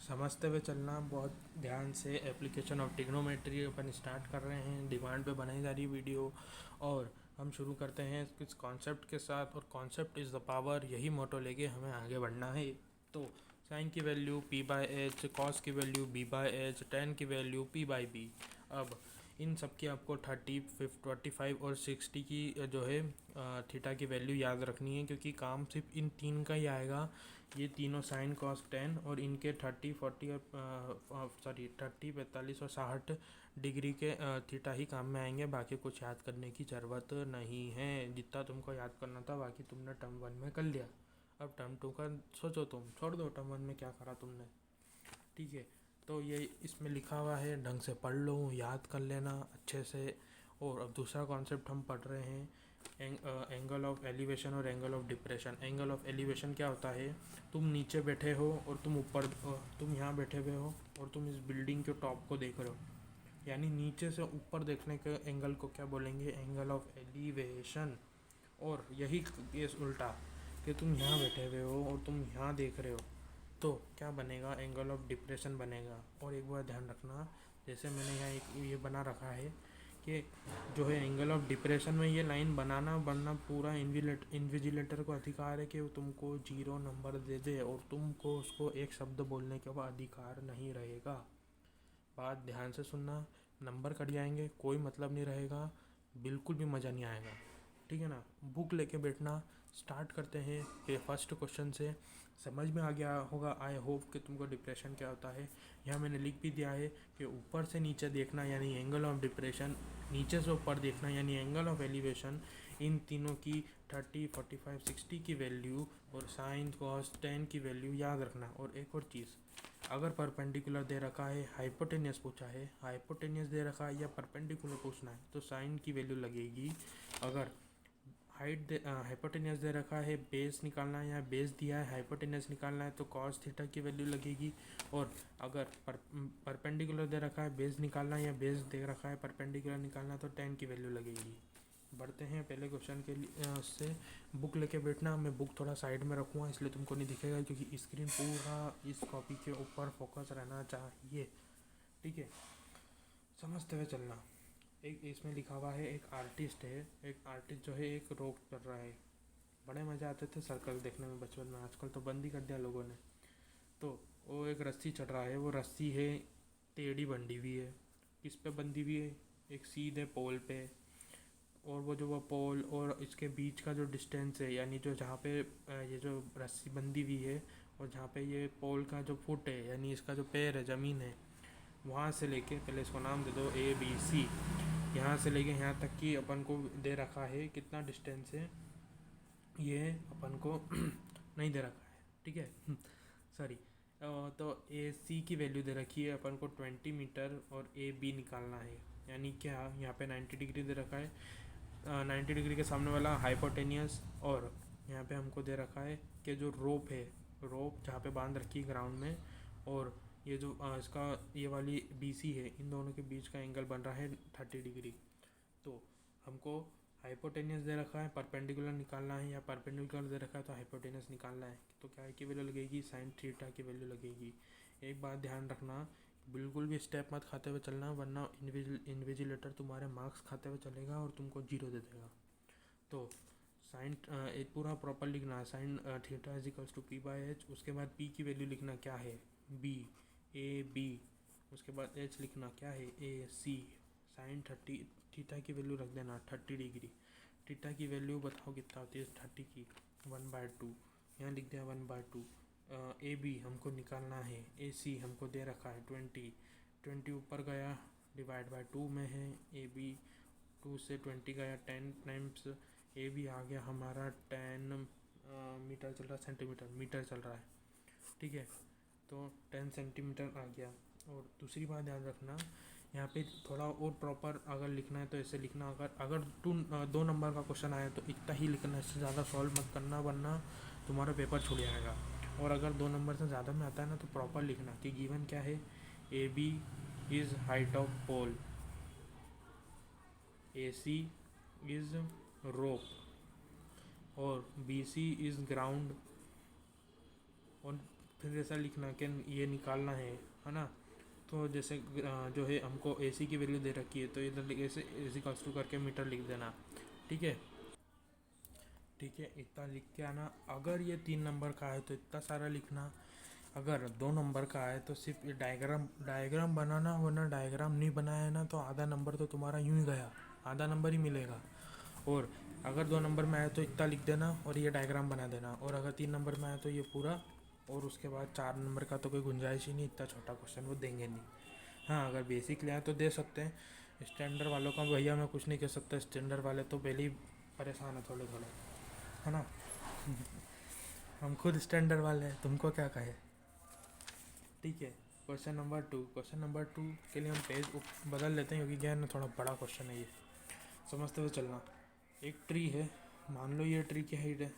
समझते हुए चलना बहुत ध्यान से। Application of trigonometry upon start कर रहे हैं। डिमांड पे बनाई जा रही वीडियो और हम शुरू करते हैं कुछ कॉन्सेप्ट के साथ। और कॉन्सेप्ट इज़ द पावर, यही मोटो लेके हमें आगे बढ़ना है। तो साइन की वैल्यू p बाई एच, कॉस की वैल्यू b बाई एच, टेन की वैल्यू p बाई बी। अब इन सब की आपको 30, 45 और 60 की जो है थीटा की वैल्यू याद रखनी है, क्योंकि काम सिर्फ इन तीन का ही आएगा। ये तीनों साइन कॉस टेन और इनके 30, 40 और 30, 45 और 60 डिग्री के थीटा ही काम में आएंगे। बाकी कुछ याद करने की ज़रूरत नहीं है। जितना तुमको याद करना था बाकी तुमने टर्म वन में कर लिया। अब टर्म टू का सोचो, तुम छोड़ दो टर्म वन में क्या करा तुमने। ठीक है, तो ये इसमें लिखा हुआ है, ढंग से पढ़ लो, याद कर लेना अच्छे से। और अब दूसरा कॉन्सेप्ट हम पढ़ रहे हैं, एंगल ऑफ एलिवेशन और angle of depression. Angle of elevation क्या होता है? तुम नीचे बैठे हो और तुम यहाँ बैठे हुए हो और तुम इस बिल्डिंग के टॉप को देख रहे हो, यानी नीचे से ऊपर देखने के एंगल को क्या बोलेंगे? Angle of elevation. और यही केस उल्टा, कि तुम यहाँ बैठे हुए हो और तुम यहाँ देख रहे हो, तो क्या बनेगा? एंगल ऑफ डिप्रेशन बनेगा। और एक बार ध्यान रखना, जैसे मैंने यहाँ एक ये बना रखा है कि जो है एंगल ऑफ डिप्रेशन में ये लाइन बनाना बनना पूरा इन्विजिलेटर को अधिकार है कि वो तुमको 0 नंबर दे दे और तुमको उसको एक शब्द बोलने के बाद अधिकार नहीं रहेगा। बात ध्यान से सुनना, नंबर कट जाएंगे, कोई मतलब नहीं रहेगा, बिल्कुल भी मज़ा नहीं आएगा। ठीक है ना? बुक लेके बैठना। स्टार्ट करते हैं फर्स्ट क्वेश्चन से। समझ में आ गया होगा, आई होप कि तुमको डिप्रेशन क्या होता है। यहाँ मैंने लिख भी दिया है कि ऊपर से नीचे देखना यानी एंगल ऑफ डिप्रेशन, नीचे से ऊपर देखना यानी एंगल ऑफ एलिवेशन। इन तीनों की 30, 45, 60 की वैल्यू और साइन कॉस टेन की वैल्यू याद रखना। और एक और चीज़, अगर परपेंडिकुलर दे रखा है, हाइपोटेनियस पूछा है, हाइपोटेनियस दे रखा है या परपेंडिकुलर पूछना है तो साइन की वैल्यू लगेगी। अगर हाइपोटेनियस दे रखा है, बेस निकालना है या बेस दिया है हाइपोटेनियस निकालना है तो कॉस थीटा की वैल्यू लगेगी। और अगर परपेंडिकुलर दे रखा है, बेस निकालना है या बेस दे रखा है परपेंडिकुलर निकालना है तो टेन की वैल्यू लगेगी। बढ़ते हैं पहले क्वेश्चन के लिए से। बुक लेके बैठना। मैं बुक थोड़ा साइड में रखूँगा इसलिए तुमको नहीं दिखेगा, क्योंकि स्क्रीन पूरा इस कॉपी के ऊपर फोकस रहना चाहिए। ठीक है, समझते हुए चलना। एक इसमें लिखा हुआ है, एक आर्टिस्ट है, एक आर्टिस्ट जो है एक रोप कर रहा है। बड़े मज़े आते थे सर्कस देखने में बचपन में, आजकल तो बंद ही कर दिया लोगों ने। तो वो एक रस्सी चढ़ रहा है, वो रस्सी है टेढ़ी बंधी हुई है। किस पे बंधी हुई है? एक सीधे पोल पे। और वो पोल और इसके बीच का जो डिस्टेंस है, यानी जो जहाँ पे ये जो रस्सी बंधी हुई है और जहाँ पे ये पोल का जो फुट है यानी इसका जो पैर है, ज़मीन है, वहाँ से लेके, पहले इसको नाम दे दो ABC, यहाँ से लेके यहाँ तक की अपन को दे रखा है कितना डिस्टेंस है, ये अपन को नहीं दे रखा है। ठीक है सॉरी। तो AC की वैल्यू दे रखी है अपन को 20 मीटर और AB निकालना है। यानी क्या, यहाँ पे 90 डिग्री दे रखा है, 90 डिग्री के सामने वाला हाइपोटेनियस। और यहाँ पे हमको दे रखा है कि जो रोप है, रोप जहाँ पे बांध रखी है ग्राउंड में, और ये जो इसका ये वाली BC है, इन दोनों के बीच का एंगल बन रहा है 30 डिग्री। तो हमको हाइपोटेनियस दे रखा है, परपेंडिकुलर निकालना है, या परपेंडिकुलर दे रखा है तो हाइपोटेनियस निकालना है। तो क्या की वैल्यू लगेगी? साइन थीटा की वैल्यू लगेगी। एक बात ध्यान रखना, बिल्कुल भी स्टेप मत खाते हुए चलना, वरना इन्विजिलेटर तुम्हारे मार्क्स खाते हुए चलेगा और तुमको 0 दे देगा। तो साइन एक पूरा प्रॉपर लिखना, sine theta is equals to p by H. उसके बाद p की वैल्यू लिखना क्या है? AB। उसके बाद h लिखना क्या है? AC। साइन 30 थीटा की वैल्यू रख देना 30 डिग्री। थीटा की वैल्यू बताओ कितना होती है 30 की? 1/2। यहाँ लिख दिया 1/2। AB हमको निकालना है, AC हमको दे रखा है 20 ऊपर गया डिवाइड बाय 2 में है। AB 2 से 20 गया 10 टाइम्स, AB आ गया हमारा 10 मीटर चल रहा है, सेंटीमीटर मीटर चल रहा है। ठीक है, तो 10 सेंटीमीटर आ गया। और दूसरी बात ध्यान रखना, यहाँ पे थोड़ा और प्रॉपर अगर लिखना है तो ऐसे लिखना, अगर 2 नंबर का क्वेश्चन आया तो इतना ही लिखना, इससे ज़्यादा सॉल्व मत करना वरना तुम्हारा पेपर छूट जाएगा। और अगर 2 नंबर से ज़्यादा में आता है ना तो प्रॉपर लिखना कि गिवन क्या है? AB is height of pole, AC is rope और BC इज़ ग्राउंड और फिर ऐसा लिखना कि ये निकालना है ना। तो जैसे जो है हमको AC की वैल्यू दे रखी है, तो इधर ऐसे AC कॉल्स टू करके मीटर लिख देना। ठीक है, ठीक है, इतना लिख के आना। अगर ये 3 नंबर का है तो इतना सारा लिखना। अगर 2 नंबर का है तो सिर्फ ये डायग्राम बनाना, वरना डायग्राम नहीं बनाया है ना तो आधा नंबर तो तुम्हारा यूं ही गया, आधा नंबर ही मिलेगा। और अगर 2 नंबर में आया तो इतना लिख देना और ये डायग्राम बना देना। और अगर 3 नंबर में आया तो ये पूरा। और उसके बाद 4 नंबर का तो कोई गुंजाइश ही नहीं, इतना छोटा क्वेश्चन वो देंगे नहीं। हाँ, अगर बेसिक ले आए तो दे सकते हैं। स्टैंडर्ड वालों का भैया मैं कुछ नहीं कह सकता, स्टैंडर्ड वाले तो पहले ही परेशान है थोड़े थोड़े, है ना। हम खुद स्टैंडर्ड वाले हैं, तुमको क्या कहे। ठीक है, क्वेश्चन नंबर 2 के लिए हम पेज बदल लेते हैं क्योंकि क्या है ना, थोड़ा बड़ा क्वेश्चन है ये, समझते हुए चलना। एक ट्री है, मान लो ये ट्री की हाइट है।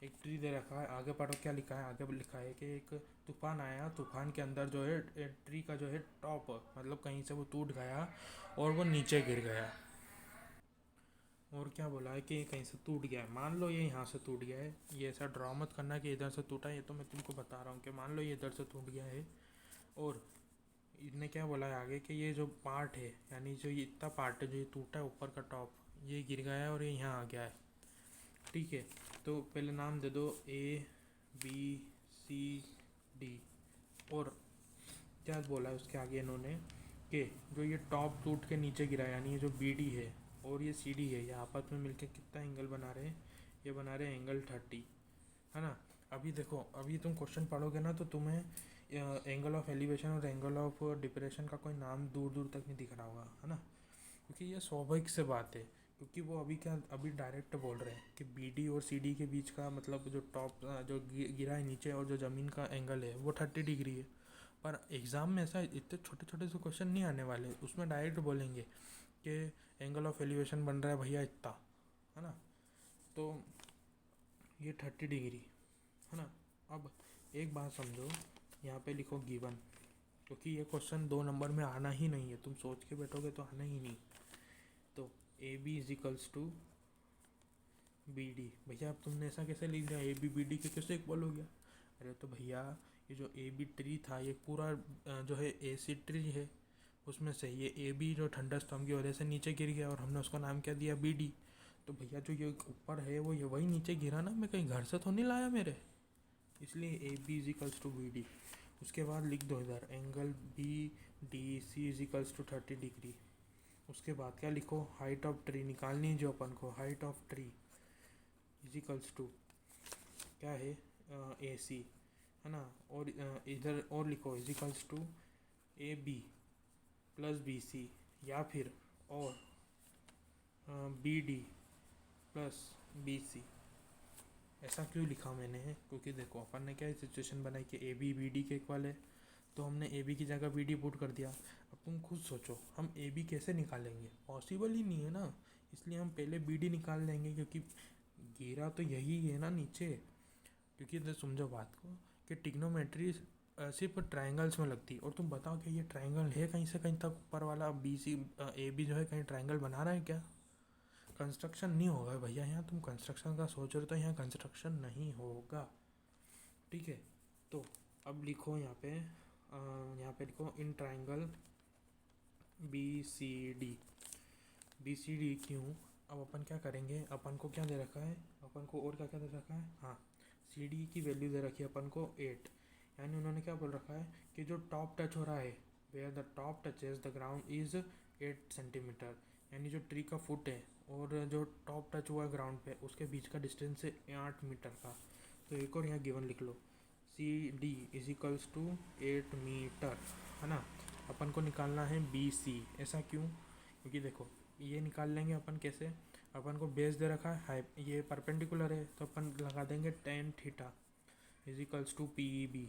एक ट्री दे रखा है, आगे पढ़ो क्या लिखा है। आगे लिखा है कि एक तूफान आया, तूफान के अंदर जो है ट्री का जो है टॉप, मतलब कहीं से वो टूट गया और वो नीचे गिर गया। और क्या बोला है कि कहीं से टूट गया है। मान लो ये यहाँ से टूट गया है, ये ऐसा ड्रा मत करना कि इधर से टूटा है, ये तो मैं तुमको बता रहा हूँ कि मान लो ये इधर से टूट गया है। और इसने क्या बोला है आगे कि ये जो पार्ट है, यानी जो ये इतना पार्ट है जो ये टूटा है ऊपर का टॉप, ये गिर गया है और ये यहाँ आ गया है। ठीक है, तो पहले नाम दे दो ABCD। और क्या बोला है उसके आगे इन्होंने कि जो ये टॉप टूट के नीचे गिरा है, यानी ये जो BD है और ये CD है, ये आपस में मिलकर कितना एंगल बना रहे हैं, ये बना रहे हैं एंगल 30, है ना। अभी देखो, अभी तुम क्वेश्चन पढ़ोगे ना तो तुम्हें एंगल ऑफ एलिवेशन और एंगल ऑफ डिप्रेशन का कोई नाम दूर दूर तक नहीं दिख रहा होगा, है ना। क्योंकि ये स्वाभाविक से बात है, क्योंकि वो अभी डायरेक्ट बोल रहे हैं कि BD और CD के बीच का मतलब जो टॉप जो गिरा है नीचे और जो ज़मीन का एंगल है वो 30 डिग्री है। पर एग्ज़ाम में ऐसा इतने छोटे छोटे से क्वेश्चन नहीं आने वाले, उसमें डायरेक्ट बोलेंगे कि एंगल ऑफ एलिवेशन बन रहा है भैया इतना, है ना। तो ये 30 डिग्री, है ना। अब एक बात समझो, यहाँ पे लिखो गिवन, क्योंकि ये क्वेश्चन 2 नंबर में आना ही नहीं है, तुम सोच के बैठोगे तो आना ही नहीं। तो AB इजिकल्स टू BD। भैया अब तुमने ऐसा कैसे लिख दिया, ABBD के कैसे इक्वल हो गया। अरे तो भैया ये जो AB ट्री था ये पूरा जो है एसिड ट्री है, उसमें से ये AB जो थंडरस्टॉर्म की वजह से नीचे गिर गया और हमने उसका नाम क्या दिया BD। तो भैया जो ये ऊपर है वो ये वही नीचे गिरा ना, मैं कहीं घर से तो नहीं लाया मेरे, इसलिए AB इजिकल्स टू BD। उसके बाद लिख दो इधर angle BDC equals to 30 degree. उसके बाद क्या लिखो, हाइट ऑफ ट्री निकालनी है जो अपन को, height of tree equals to क्या है AC, है ना। और इधर और लिखो equals to AB plus BC, या फिर और BD प्लस BC। ऐसा क्यों लिखा मैंने, क्योंकि देखो अपन ने क्या सिचुएशन बनाई कि AB BD के इक्वल है, तो हमने AB की जगह BD पुट कर दिया। अब तुम खुद सोचो हम AB कैसे निकालेंगे, पॉसिबल ही नहीं है ना। इसलिए हम पहले BD निकाल लेंगे, क्योंकि गिरा तो यही है ना नीचे। क्योंकि समझो बात को कि ट्रिग्नोमेट्री सिर्फ ट्रायंगल्स में लगती है, और तुम बताओ कि ये ट्रायंगल है कहीं से कहीं तक ऊपर वाला BC AB जो है कहीं ट्रायंगल बना रहा है क्या। कंस्ट्रक्शन नहीं होगा भैया, यहाँ तुम कंस्ट्रक्शन का सोच रहे हो तो यहाँ कंस्ट्रक्शन नहीं होगा। ठीक है, तो अब लिखो यहाँ पे लिखो इन ट्रायंगल BCD क्यों। अब अपन क्या करेंगे, अपन को क्या दे रखा है, अपन को और क्या क्या दे रखा है, हाँ CD की वैल्यू दे रखी है अपन को 8। यानी उन्होंने क्या बोल रखा है कि जो टॉप टच हो रहा है, where the top touches the ground is 8 centimetre, यानी जो ट्री का फुट है और जो टॉप टच हुआ है ग्राउंड पे उसके बीच का डिस्टेंस है 8 मीटर का। तो एक और यहाँ गिवन लिख लो, CD इजिकल्स टू 8 मीटर, है ना। अपन को निकालना है BC। ऐसा क्यों, क्योंकि देखो ये निकाल लेंगे अपन कैसे, अपन को बेस दे रखा है ये परपेंडिकुलर है तो अपन लगा देंगे tan theta equals to PEB।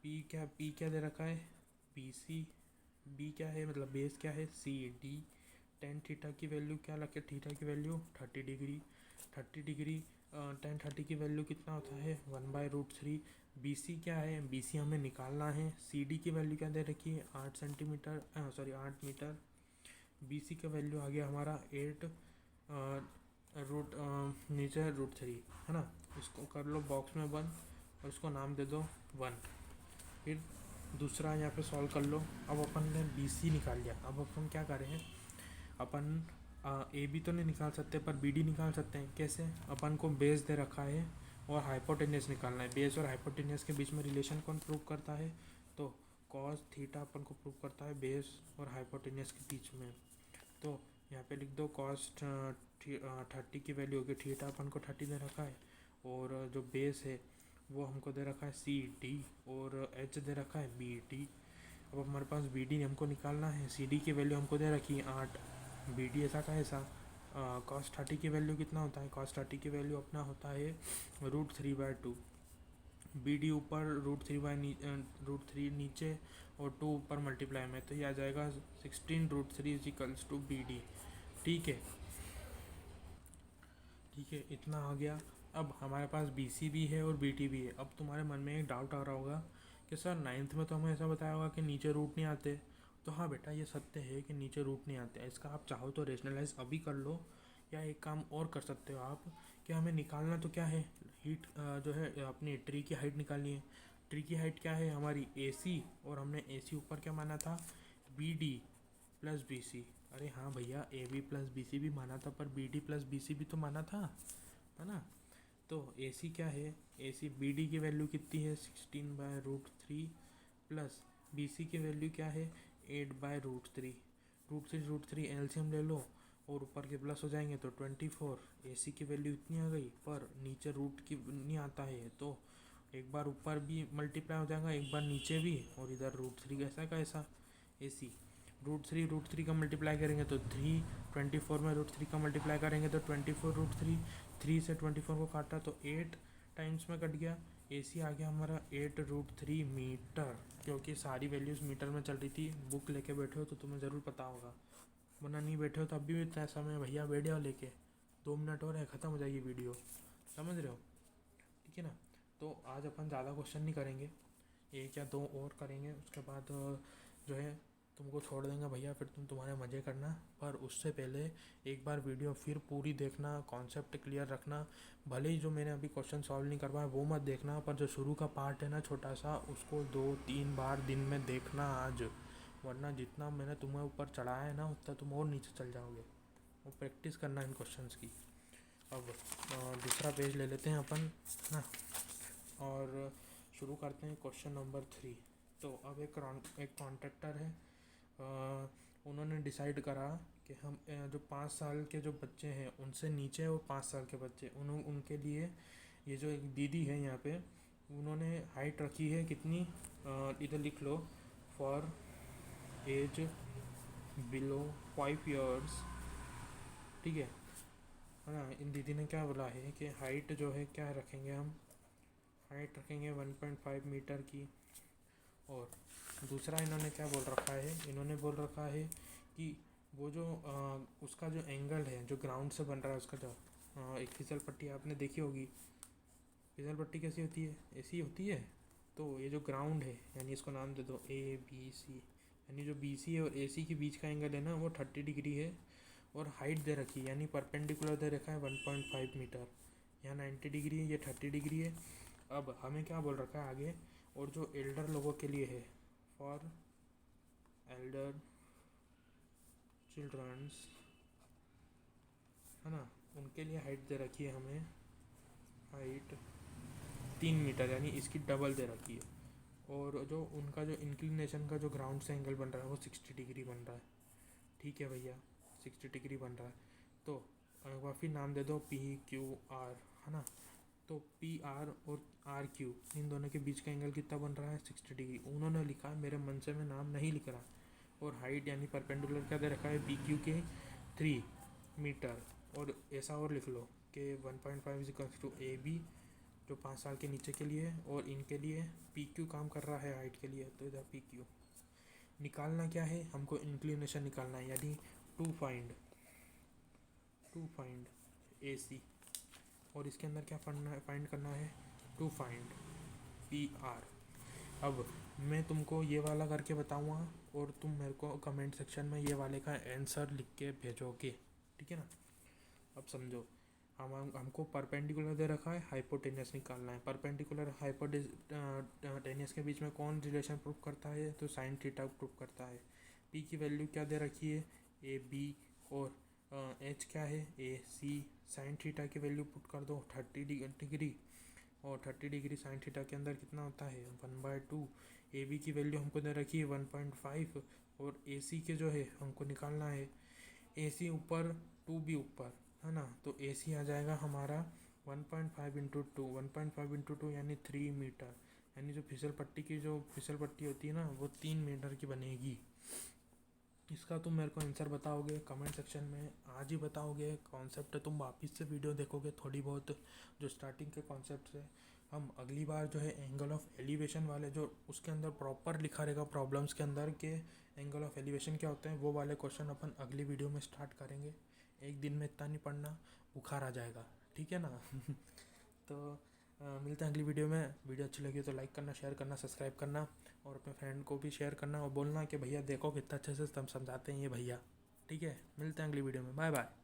P क्या दे रखा है BC, B क्या है मतलब बेस क्या है CD। tan थीटा की वैल्यू क्या लगे, थीटा की वैल्यू 30 डिग्री, 30 डिग्री tan 30 की वैल्यू कितना होता है 1/√3। BC क्या है, BC हमें निकालना है, CD की वैल्यू क्या दे रखी है 8 सेंटीमीटर, सॉरी 8 मीटर। BC का वैल्यू आ गया हमारा 8 नीचे है √3, है ना। इसको कर लो बॉक्स में बंद। और उसको नाम दे दो 1। फिर दूसरा यहाँ पे सॉल्व कर लो। अब अपन ने बी सी निकाल लिया। अब अपन क्या करें, अपन ए बी तो नहीं निकाल सकते पर बी डी निकाल सकते हैं। कैसे, अपन को बेस दे रखा है और हाइपोटेन्यूस निकालना है। बेस और हाइपोटेन्यूस के बीच में रिलेशन कौन प्रूव करता है, तो कॉस थीटा अपन को प्रूव करता है बेस और हाइपोटेन्यूस के बीच में। तो यहाँ पे लिख दो कॉस 30 की वैल्यू होगी, थीटा अपन को 30 दे रखा है, और जो बेस है वो हमको दे रखा है सी डी, और एच दे रखा है बी डी। अब हमारे पास बी डी हमको निकालना है। सी डी की वैल्यू हमको दे रखी है 8, बी डी ऐसा का ऐसा। कॉस 30 की वैल्यू कितना होता है, कॉस 30 की वैल्यू अपना होता है √3/2। बी डी ऊपर √3 नीचे और 2 ऊपर मल्टीप्लाई में, तो ये आ जाएगा 16√3 = बी डी। ठीक है, ठीक है, इतना आ गया। अब हमारे पास बी सी भी है और बी टी भी है। अब तुम्हारे मन में एक डाउट आ रहा होगा कि सर 9th में तो हमें ऐसा बताया होगा कि नीचे रूट नहीं आते। तो हाँ बेटा, ये सत्य है कि नीचे रूट नहीं आते। इसका आप चाहो तो रेशनलाइज अभी कर लो, या एक काम और कर सकते हो आप कि हमें निकालना तो क्या है, हीट जो है अपनी ट्री की हाइट निकालनी है। ट्री की हाइट क्या है हमारी ए सी, और हमने ए सी ऊपर क्या माना था, B D plus B C. अरे हाँ भैया, A B plus B C भी माना था, पर B D plus B C भी तो माना था, है ना। तो ए सी क्या है, ए सी बी डी की वैल्यू कितनी है 16/√3, प्लस बी सी की वैल्यू क्या है 8/√3। √3 एलसीएम ले लो और ऊपर के प्लस हो जाएंगे तो 24। ए सी की वैल्यू इतनी आ गई, पर नीचे रूट की नहीं आता है, तो एक बार ऊपर भी मल्टीप्लाई हो जाएगा, एक बार नीचे भी, और इधर √3 कैसा का ऐसा। ए सी √3 का मल्टीप्लाई करेंगे तो 3, 24 में √3 का मल्टीप्लाई करेंगे तो 24√3। 3 से 24 को काटा तो 8 टाइम्स में कट गया। ए सी आ गया हमारा 8√3 मीटर, क्योंकि सारी वैल्यूज़ मीटर में चल रही थी। बुक लेके बैठे हो तो तुम्हें ज़रूर पता होगा, वरना नहीं बैठे हो तो अभी भी इतना समय भैया बैठ जाओ लेके, 2 मिनट और है, ख़त्म हो जाएगी वीडियो, समझ रहे हो। ठीक है ना। तो आज अपन ज़्यादा क्वेश्चन नहीं करेंगे, 1 या 2 और करेंगे, उसके बाद जो है तुमको छोड़ देंगे भैया, फिर तुम तुम्हारे मज़े करना। पर उससे पहले एक बार वीडियो फिर पूरी देखना, कॉन्सेप्ट क्लियर रखना। भले ही जो मैंने अभी क्वेश्चन सॉल्व नहीं करवाया वो मत देखना, पर जो शुरू का पार्ट है ना छोटा सा, उसको 2-3 बार दिन में देखना आज, वरना जितना मैंने तुम्हें ऊपर चढ़ाया है ना उतना तुम और नीचे चल जाओगे। वो प्रैक्टिस करना इन क्वेश्चंस की। अब दूसरा पेज ले लेते हैं अपन ना, और शुरू करते हैं क्वेश्चन नंबर 3। तो अब एक कॉन्ट्रैक्टर है, उन्होंने डिसाइड करा कि हम जो 5 साल के जो बच्चे हैं उनसे नीचे और 5 साल के बच्चे, उनके लिए ये जो एक दीदी है यहाँ पे, उन्होंने हाइट रखी है कितनी, इधर लिख लो, फॉर एज बिलो 5 ईयर्स। ठीक है ना। इन दीदी ने क्या बोला है कि हाइट जो है क्या रखेंगे, हम हाइट रखेंगे 1.5 मीटर की। और दूसरा इन्होंने क्या बोल रखा है, इन्होंने बोल रखा है कि वो जो उसका जो एंगल है जो ग्राउंड से बन रहा है, उसका जो एक फिसल पट्टी आपने देखी होगी, फिसल पट्टी कैसी होती है, ऐसी होती है। तो ये जो ग्राउंड है, यानी इसको नाम दे दो ए बी सी, यानी जो बी सी और ए सी के बीच का एंगल है ना वो 30 डिग्री है, और हाइट दे रखी है यानी परपेंडिकुलर दे रखा है 1.5 मीटर। यहाँ 90 डिग्री है, ये 30 डिग्री है। अब हमें क्या बोल रखा है आगे, और जो एल्डर लोगों के लिए है, फॉर एल्डर चिल्ड्रंस, है ना, उनके लिए हाइट दे रखी है हमें, हाइट 3 मीटर, यानी इसकी डबल दे रखी है। और जो उनका जो इंक्लिनेशन का जो ग्राउंड से एंगल बन रहा है वो 60 डिग्री बन रहा है। ठीक है भैया, 60 डिग्री बन रहा है। तो एक बार फिर नाम दे दो PQR, है ना। तो PR और RQ, इन दोनों के बीच का एंगल कितना बन रहा है 60 डिग्री। उन्होंने लिखा है, मेरे मन से मैं नाम नहीं लिख रहा। और हाइट यानी परपेंडिकुलर क्या दे रखा है PQ के 3 मीटर। और ऐसा और लिख लो कि 1.5 = AB, जो 5 साल के नीचे के लिए है, और इनके लिए PQ काम कर रहा है हाइट के लिए, तो इधर PQ। निकालना क्या है हमको, इंक्लिनेशन निकालना है, यानी टू फाइंड AC। और इसके अंदर क्या फाइंड करना है, टू फाइंड PR। अब मैं तुमको ये वाला करके बताऊंगा और तुम मेरे को कमेंट सेक्शन में ये वाले का आंसर लिख के भेजोगे, ठीक है ना। अब समझो, हमको परपेंडिकुलर दे रखा है, हाइपोटेनियस निकालना है। परपेंडिकुलर हाइपोटेनियस के बीच में कौन रिलेशन प्रूव करता है, तो साइन थीटा प्रूव करता है। पी की वैल्यू क्या दे रखी है, ए बी, और एच क्या है, ए सी। साइन थीटा की वैल्यू पुट कर दो 30 डिग्री, और 30 डिग्री साइन थीटा के अंदर कितना होता है 1/2। ए बी की वैल्यू हमको दे रखी है 1.5, और ए सी के जो है हमको निकालना है, ए सी ऊपर 2 भी ऊपर है ना, तो ए सी आ जाएगा हमारा 1.5 इंटू 2, 1.5 इंटू 2 यानी 3 मीटर। यानी जो फिसल पट्टी होती है ना, वो 3 मीटर की बनेगी। इसका तुम मेरे को आंसर बताओगे कमेंट सेक्शन में, आज ही बताओगे। कॉन्सेप्ट तुम वापस से वीडियो देखोगे थोड़ी बहुत, जो स्टार्टिंग के कॉन्सेप्ट है। हम अगली बार जो है एंगल ऑफ एलिवेशन वाले, जो उसके अंदर प्रॉपर लिखा रहेगा प्रॉब्लम्स के अंदर के एंगल ऑफ एलिवेशन क्या होते हैं, वो वाले क्वेश्चन अपन अगली वीडियो में स्टार्ट करेंगे। एक दिन में इतना नहीं पढ़ना, बुखार आ जाएगा, ठीक है ना। तो मिलते हैं अगली वीडियो में। वीडियो अच्छी लगी तो लाइक करना, शेयर करना, सब्सक्राइब करना, और अपने फ्रेंड को भी शेयर करना, और बोलना कि भैया देखो कितना अच्छे से तुम समझाते हैं ये भैया। ठीक है, मिलते हैं अगली वीडियो में, बाय बाय।